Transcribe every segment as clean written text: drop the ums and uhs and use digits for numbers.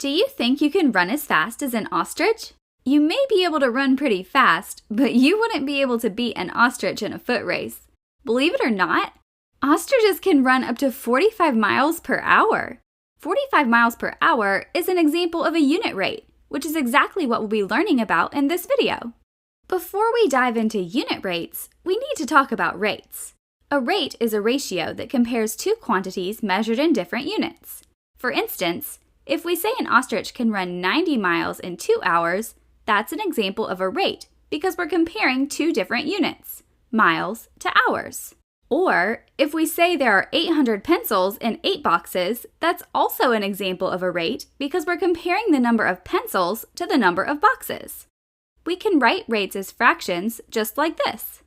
Do you think you can run as fast as an ostrich? You may be able to run pretty fast, but you wouldn't be able to beat an ostrich in a foot race. Believe it or not, ostriches can run up to 45 miles per hour. 45 miles per hour is an example of a unit rate, which is exactly what we'll be learning about in this video. Before we dive into unit rates, we need to talk about rates. A rate is a ratio that compares two quantities measured in different units. For instance, if we say an ostrich can run 90 miles in 2 hours, that's an example of a rate because we're comparing two different units, miles to hours. Or, if we say there are 800 pencils in 8 boxes, that's also an example of a rate because we're comparing the number of pencils to the number of boxes. We can write rates as fractions just like this.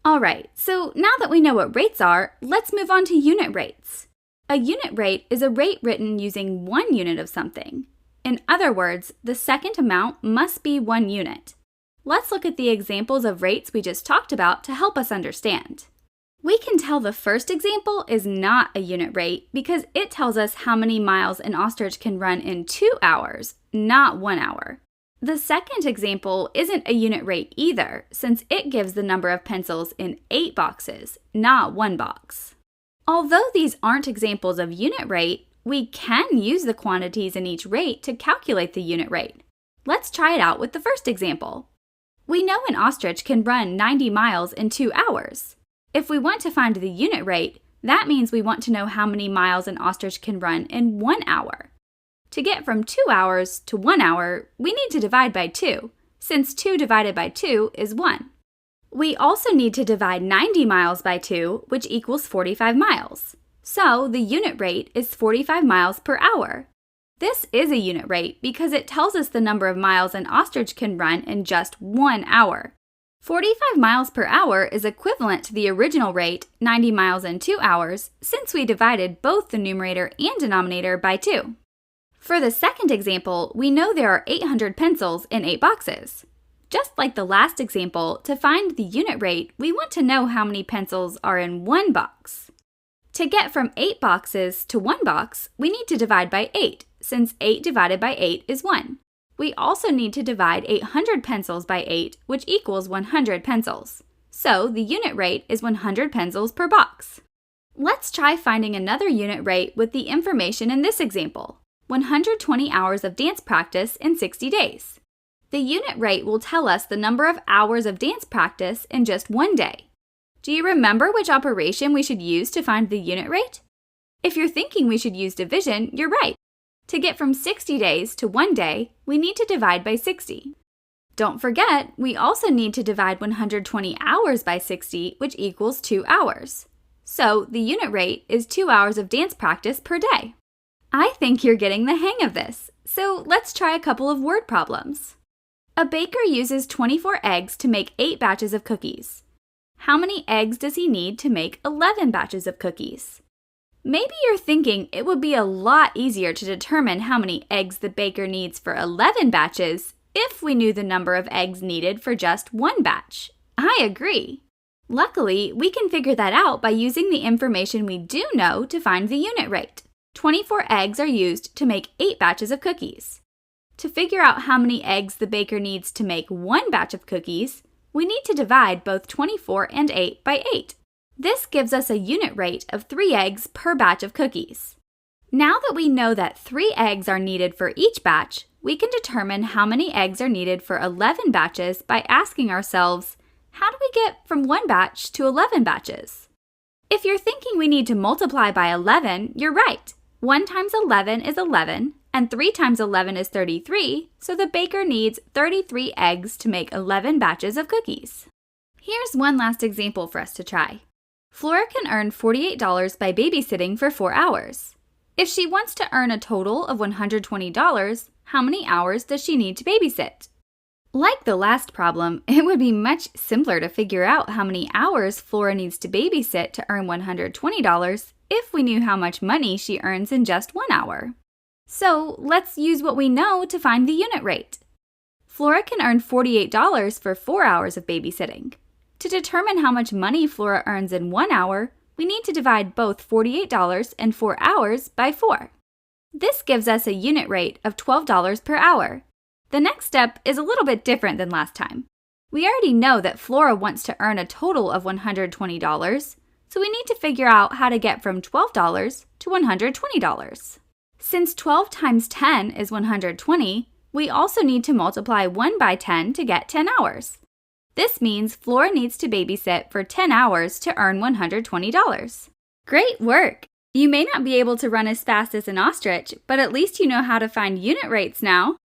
Alright, so now that we know what rates are, let's move on to unit rates. A unit rate is a rate written using 1 unit of something. In other words, the second amount must be 1 unit. Let's look at the examples of rates we just talked about to help us understand. We can tell the first example is not a unit rate because it tells us how many miles an ostrich can run in 2 hours, not 1 hour. The second example isn't a unit rate either, since it gives the number of pencils in 8 boxes, not 1 box. Although these aren't examples of unit rate, we can use the quantities in each rate to calculate the unit rate. Let's try it out with the first example. We know an ostrich can run 90 miles in 2 hours. If we want to find the unit rate, that means we want to know how many miles an ostrich can run in 1 hour. To get from 2 hours to 1 hour, we need to divide by 2, since 2 divided by 2 is 1. We also need to divide 90 miles by 2, which equals 45 miles. So the unit rate is 45 miles per hour. This is a unit rate because it tells us the number of miles an ostrich can run in just 1 hour. 45 miles per hour is equivalent to the original rate, 90 miles in 2 hours, since we divided both the numerator and denominator by 2. For the second example, we know there are 800 pencils in 8 boxes. Just like the last example, to find the unit rate, we want to know how many pencils are in 1 box. To get from 8 boxes to 1 box, we need to divide by 8, since 8 divided by 8 is 1. We also need to divide 800 pencils by 8, which equals 100 pencils. So the unit rate is 100 pencils per box. Let's try finding another unit rate with the information in this example. 120 hours of dance practice in 60 days. The unit rate will tell us the number of hours of dance practice in just 1 day. Do you remember which operation we should use to find the unit rate? If you're thinking we should use division, you're right. To get from 60 days to 1 day, we need to divide by 60. Don't forget, we also need to divide 120 hours by 60, which equals 2 hours. So the unit rate is 2 hours of dance practice per day. I think you're getting the hang of this, so let's try a couple of word problems. A baker uses 24 eggs to make 8 batches of cookies. How many eggs does he need to make 11 batches of cookies? Maybe you're thinking it would be a lot easier to determine how many eggs the baker needs for 11 batches if we knew the number of eggs needed for just 1 batch. I agree. Luckily, we can figure that out by using the information we do know to find the unit rate. 24 eggs are used to make 8 batches of cookies. To figure out how many eggs the baker needs to make 1 batch of cookies, we need to divide both 24 and 8 by 8. This gives us a unit rate of 3 eggs per batch of cookies. Now that we know that 3 eggs are needed for each batch, we can determine how many eggs are needed for 11 batches by asking ourselves, how do we get from 1 batch to 11 batches? If you're thinking we need to multiply by 11, you're right. 1 times 11 is 11, and 3 times 11 is 33, so the baker needs 33 eggs to make 11 batches of cookies. Here's one last example for us to try. Flora can earn $48 by babysitting for 4 hours. If she wants to earn a total of $120, how many hours does she need to babysit? Like the last problem, it would be much simpler to figure out how many hours Flora needs to babysit to earn $120 if we knew how much money she earns in just 1 hour. So let's use what we know to find the unit rate. Flora can earn $48 for 4 hours of babysitting. To determine how much money Flora earns in 1 hour, we need to divide both $48 and 4 hours by 4. This gives us a unit rate of $12 per hour. The next step is a little bit different than last time. We already know that Flora wants to earn a total of $120, so we need to figure out how to get from $12 to $120. Since 12 times 10 is 120, we also need to multiply 1 by 10 to get 10 hours. This means Flora needs to babysit for 10 hours to earn $120. Great work! You may not be able to run as fast as an ostrich, but at least you know how to find unit rates now.